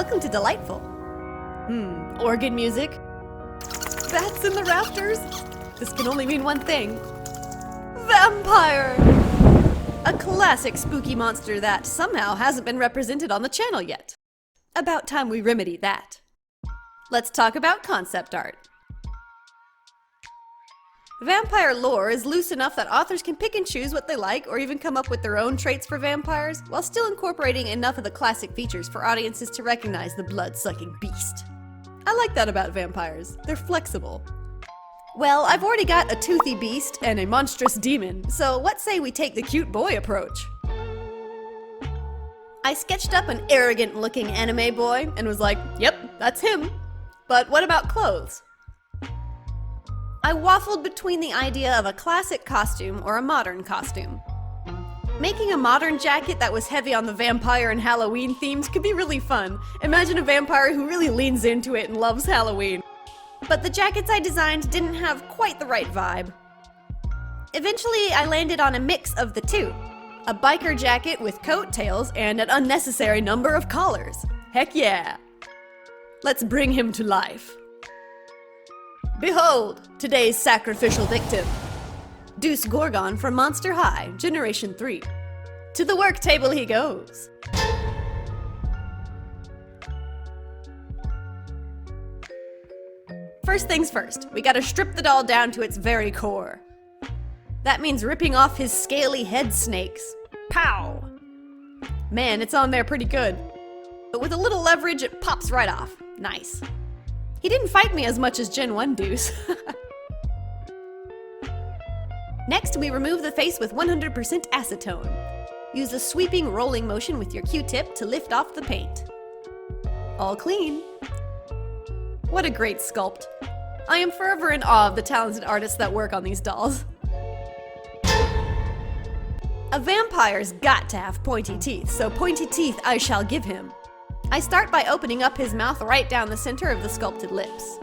Welcome to Delightful. Organ music. Bats in the rafters. This can only mean one thing. Vampire! A classic spooky monster that somehow hasn't been represented on the channel yet. About time we remedy that. Let's talk about concept art. Vampire lore is loose enough that authors can pick and choose what they like or even come up with their own traits for vampires, while still incorporating enough of the classic features for audiences to recognize the blood-sucking beast. I like that about vampires. They're flexible. Well, I've already got a toothy beast and a monstrous demon, so what say we take the cute boy approach? I sketched up an arrogant-looking anime boy and was like, yep, that's him. But what about clothes? I waffled between the idea of a classic costume or a modern costume. Making a modern jacket that was heavy on the vampire and Halloween themes could be really fun. Imagine a vampire who really leans into it and loves Halloween. But the jackets I designed didn't have quite the right vibe. Eventually, I landed on a mix of the two. A biker jacket with coattails and an unnecessary number of collars. Heck yeah! Let's bring him to life. Behold, today's sacrificial victim. Deuce Gorgon from Monster High, Generation 3. To the work table he goes. First things first, we gotta strip the doll down to its very core. That means ripping off his scaly head snakes. Pow! Man, it's on there pretty good. But with a little leverage, it pops right off. Nice. He didn't fight me as much as Gen 1 Deuce. Next, we remove the face with 100% acetone. Use a sweeping rolling motion with your Q-tip to lift off the paint. All clean. What a great sculpt. I am forever in awe of the talented artists that work on these dolls. A vampire's got to have pointy teeth, so pointy teeth I shall give him. I start by opening up his mouth right down the center of the sculpted lips.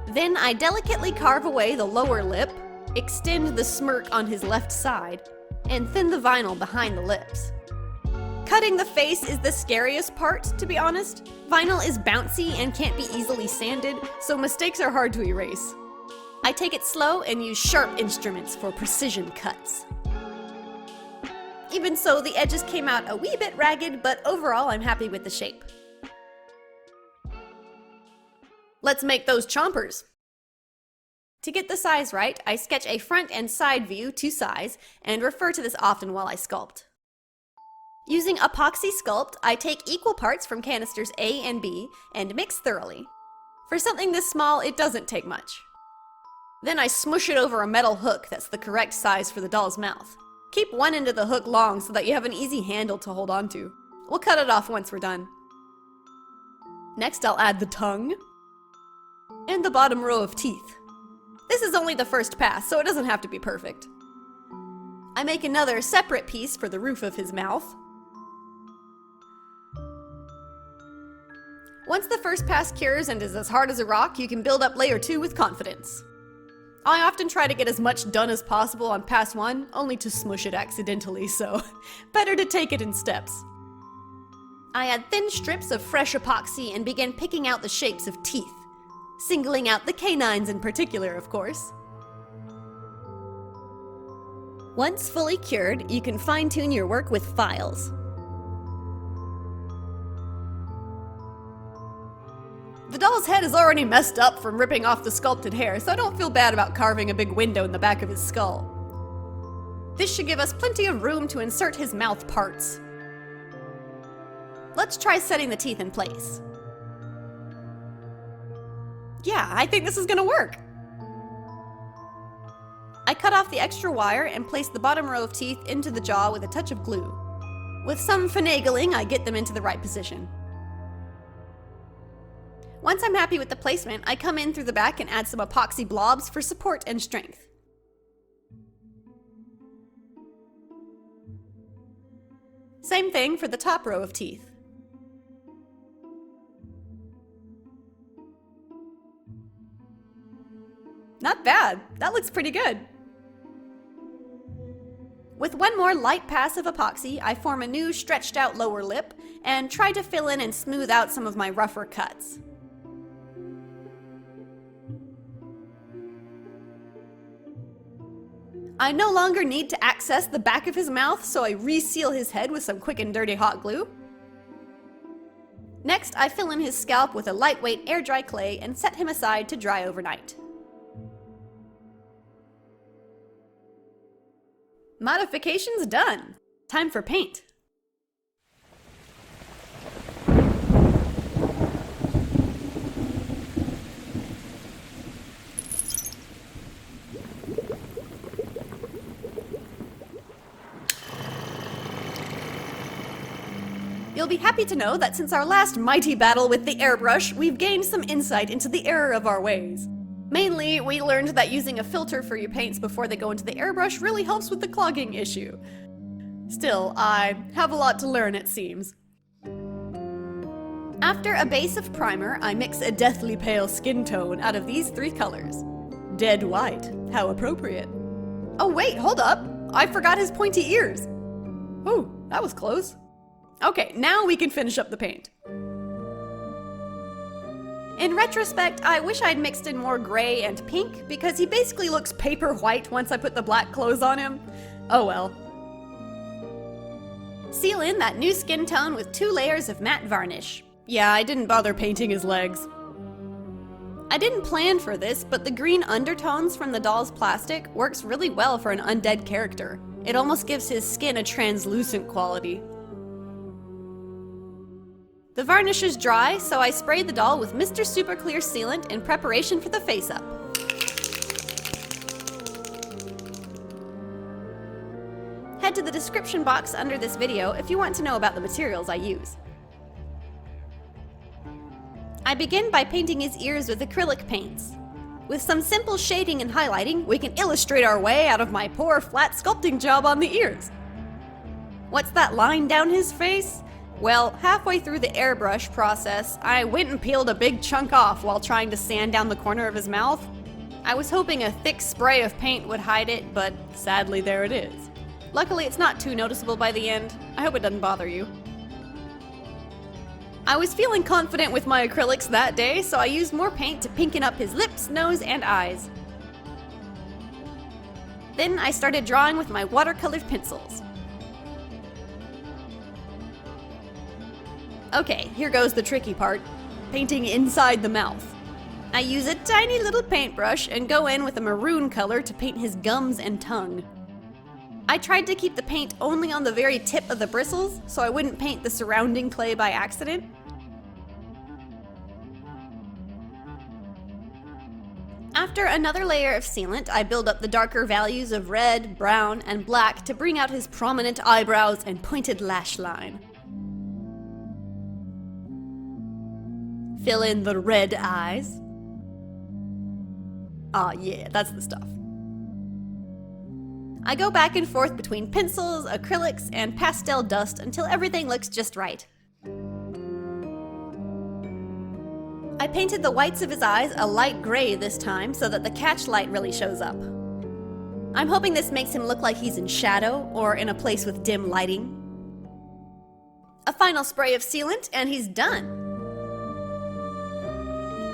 Then I delicately carve away the lower lip, extend the smirk on his left side, and thin the vinyl behind the lips. Cutting the face is the scariest part, to be honest. Vinyl is bouncy and can't be easily sanded, so mistakes are hard to erase. I take it slow and use sharp instruments for precision cuts. Even so, the edges came out a wee bit ragged, but overall I'm happy with the shape. Let's make those chompers. To get the size right, I sketch a front and side view to size and refer to this often while I sculpt. Using Apoxie Sculpt, I take equal parts from canisters A and B and mix thoroughly. For something this small, it doesn't take much. Then I smush it over a metal hook that's the correct size for the doll's mouth. Keep one end of the hook long so that you have an easy handle to hold onto. We'll cut it off once we're done. Next, I'll add the tongue and the bottom row of teeth. This is only the first pass, so it doesn't have to be perfect. I make another separate piece for the roof of his mouth. Once the first pass cures and is as hard as a rock, you can build up layer 2 with confidence. I often try to get as much done as possible on pass 1, only to smush it accidentally, so better to take it in steps. I add thin strips of fresh epoxy and begin picking out the shapes of teeth. Singling out the canines in particular, of course. Once fully cured, you can fine-tune your work with files. The doll's head is already messed up from ripping off the sculpted hair, so I don't feel bad about carving a big window in the back of his skull. This should give us plenty of room to insert his mouth parts. Let's try setting the teeth in place. Yeah, I think this is gonna work. I cut off the extra wire and place the bottom row of teeth into the jaw with a touch of glue. With some finagling, I get them into the right position. Once I'm happy with the placement, I come in through the back and add some epoxy blobs for support and strength. Same thing for the top row of teeth. Not bad. That looks pretty good. With one more light pass of epoxy, I form a new stretched out lower lip and try to fill in and smooth out some of my rougher cuts. I no longer need to access the back of his mouth, so I reseal his head with some quick and dirty hot glue. Next, I fill in his scalp with a lightweight air-dry clay and set him aside to dry overnight. Modifications done. Time for paint. You'll be happy to know that since our last mighty battle with the airbrush, we've gained some insight into the error of our ways. Mainly, we learned that using a filter for your paints before they go into the airbrush really helps with the clogging issue. Still, I have a lot to learn, it seems. After a base of primer, I mix a deathly pale skin tone out of these three colors. Dead white, how appropriate. Oh wait, hold up! I forgot his pointy ears! Oh, that was close. Okay, now we can finish up the paint. In retrospect, I wish I'd mixed in more gray and pink, because he basically looks paper white once I put the black clothes on him. Oh well. Seal in that new skin tone with 2 layers of matte varnish. Yeah, I didn't bother painting his legs. I didn't plan for this, but the green undertones from the doll's plastic works really well for an undead character. It almost gives his skin a translucent quality. The varnish is dry, so I sprayed the doll with Mr.Super Clear sealant in preparation for the face-up. Head to the description box under this video if you want to know about the materials I use. I begin by painting his ears with acrylic paints. With some simple shading and highlighting, we can illustrate our way out of my poor flat sculpting job on the ears. What's that line down his face? Well, halfway through the airbrush process, I went and peeled a big chunk off while trying to sand down the corner of his mouth. I was hoping a thick spray of paint would hide it, but sadly there it is. Luckily it's not too noticeable by the end. I hope it doesn't bother you. I was feeling confident with my acrylics that day, so I used more paint to pinken up his lips, nose, and eyes. Then I started drawing with my watercolored pencils. Okay, here goes the tricky part, painting inside the mouth. I use a tiny little paintbrush and go in with a maroon color to paint his gums and tongue. I tried to keep the paint only on the very tip of the bristles, so I wouldn't paint the surrounding clay by accident. After another layer of sealant, I build up the darker values of red, brown, and black to bring out his prominent eyebrows and pointed lash line. Fill in the red eyes. Ah, yeah, that's the stuff. I go back and forth between pencils, acrylics, and pastel dust until everything looks just right. I painted the whites of his eyes a light gray this time so that the catch light really shows up. I'm hoping this makes him look like he's in shadow or in a place with dim lighting. A final spray of sealant and he's done.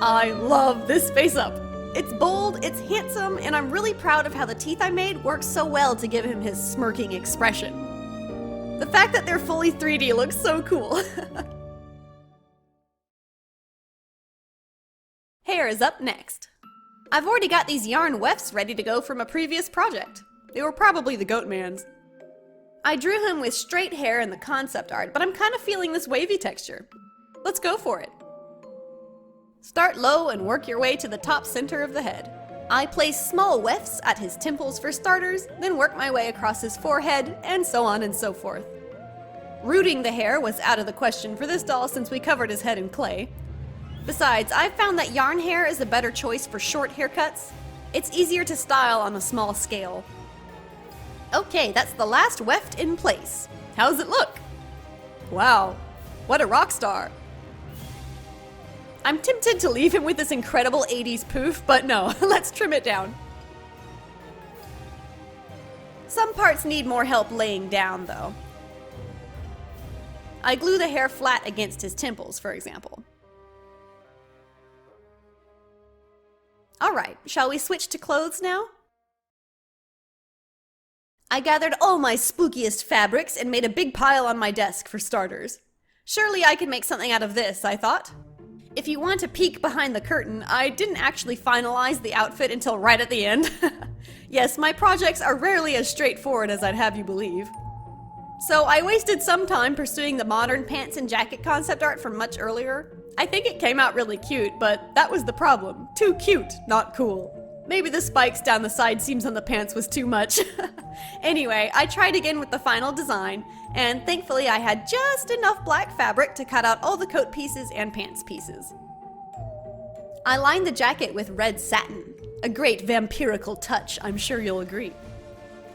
I love this face-up. It's bold, it's handsome, and I'm really proud of how the teeth I made work so well to give him his smirking expression. The fact that they're fully 3D looks so cool. Hair is up next. I've already got these yarn wefts ready to go from a previous project. They were probably the goat man's. I drew him with straight hair in the concept art, but I'm kind of feeling this wavy texture. Let's go for it. Start low and work your way to the top center of the head. I place small wefts at his temples for starters, then work my way across his forehead, and so on and so forth. Rooting the hair was out of the question for this doll since we covered his head in clay. Besides, I've found that yarn hair is a better choice for short haircuts. It's easier to style on a small scale. Okay, that's the last weft in place. How's it look? Wow, what a rock star. I'm tempted to leave him with this incredible 80s poof, but no, let's trim it down. Some parts need more help laying down, though. I glue the hair flat against his temples, for example. Alright, shall we switch to clothes now? I gathered all my spookiest fabrics and made a big pile on my desk for starters. Surely I could make something out of this, I thought. If you want a peek behind the curtain, I didn't actually finalize the outfit until right at the end. Yes, my projects are rarely as straightforward as I'd have you believe. So I wasted some time pursuing the modern pants and jacket concept art from much earlier. I think it came out really cute, but that was the problem. Too cute, not cool. Maybe the spikes down the side seams on the pants was too much. Anyway, I tried again with the final design, and thankfully I had just enough black fabric to cut out all the coat pieces and pants pieces. I lined the jacket with red satin. A great vampirical touch, I'm sure you'll agree.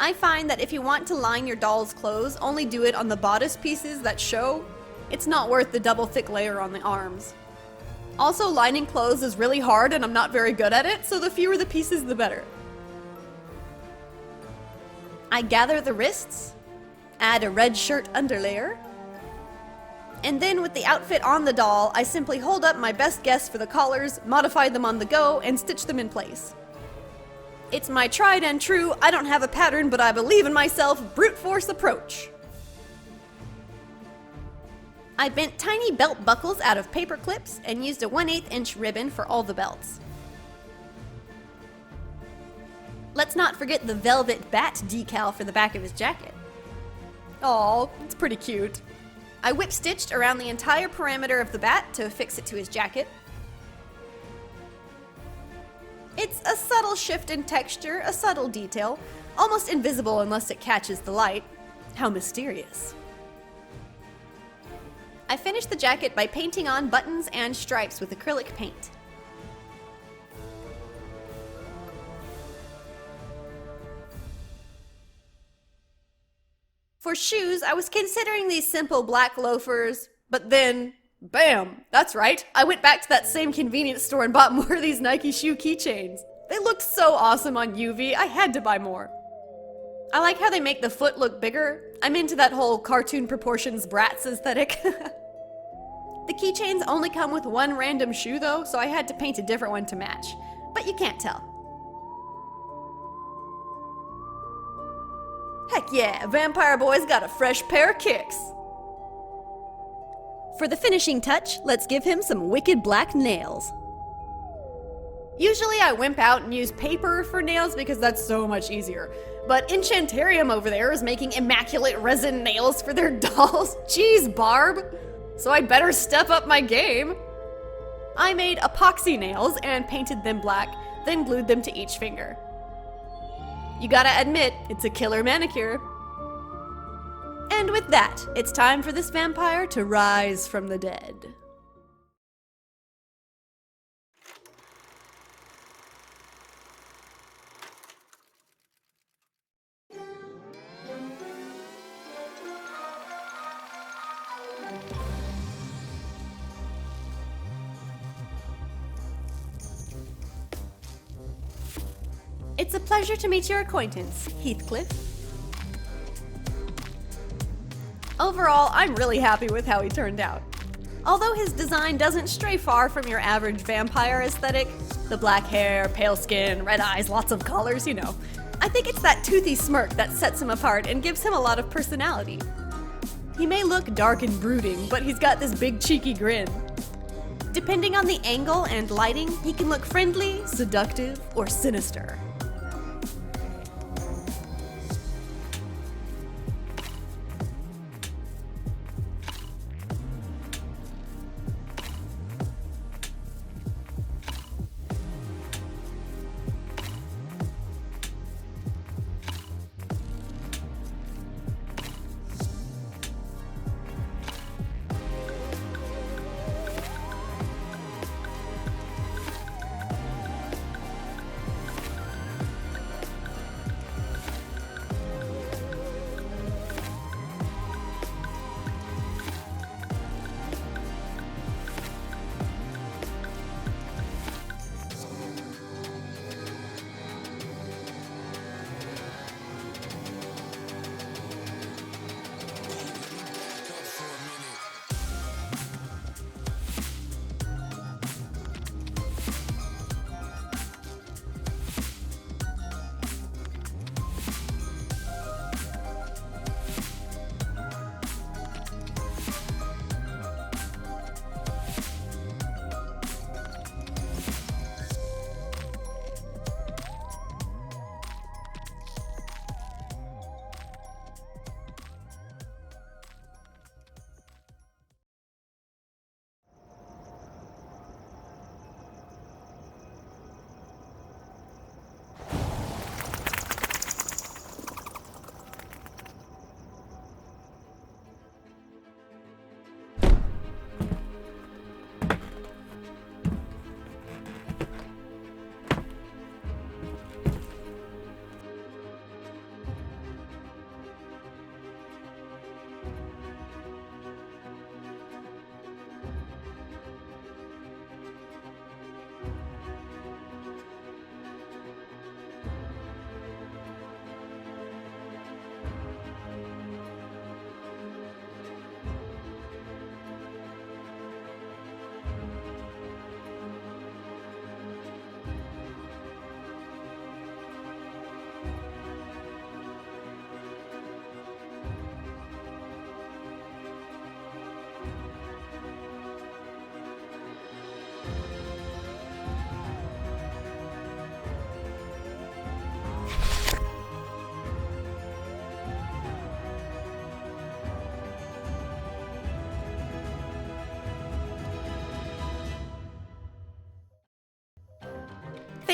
I find that if you want to line your doll's clothes, only do it on the bodice pieces that show. It's not worth the double thick layer on the arms. Also, lining clothes is really hard and I'm not very good at it, so the fewer the pieces, the better. I gather the wrists, add a red shirt underlayer, and then with the outfit on the doll, I simply hold up my best guess for the collars, modify them on the go, and stitch them in place. It's my tried and true, I don't have a pattern but I believe in myself, brute force approach. I bent tiny belt buckles out of paper clips and used a 1/8 inch ribbon for all the belts. Let's not forget the velvet bat decal for the back of his jacket. Aw, it's pretty cute. I whip stitched around the entire perimeter of the bat to affix it to his jacket. It's a subtle shift in texture, a subtle detail, almost invisible unless it catches the light. How mysterious. I finished the jacket by painting on buttons and stripes with acrylic paint. For shoes, I was considering these simple black loafers, but then, bam! That's right, I went back to that same convenience store and bought more of these Nike shoe keychains. They looked so awesome on UV, I had to buy more. I like how they make the foot look bigger. I'm into that whole cartoon proportions Bratz aesthetic. The keychains only come with one random shoe though, so I had to paint a different one to match. But you can't tell. Heck yeah, Vampire Boy's got a fresh pair of kicks. For the finishing touch, let's give him some wicked black nails. Usually I wimp out and use paper for nails because that's so much easier. But Enchantarium over there is making immaculate resin nails for their dolls. Jeez, Barb! So I'd better step up my game. I made epoxy nails and painted them black, then glued them to each finger. You gotta admit, it's a killer manicure. And with that, it's time for this vampire to rise from the dead. It's a pleasure to meet your acquaintance, Heathcliff. Overall, I'm really happy with how he turned out. Although his design doesn't stray far from your average vampire aesthetic, the black hair, pale skin, red eyes, lots of colors, you know, I think it's that toothy smirk that sets him apart and gives him a lot of personality. He may look dark and brooding, but he's got this big cheeky grin. Depending on the angle and lighting, he can look friendly, seductive, or sinister.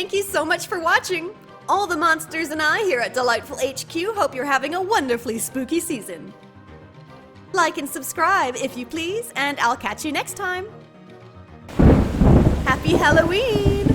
thank you so much for watching! All the monsters and I here at Delightful HQ hope you're having a wonderfully spooky season. Like and subscribe if you please, and I'll catch you next time. Happy Halloween!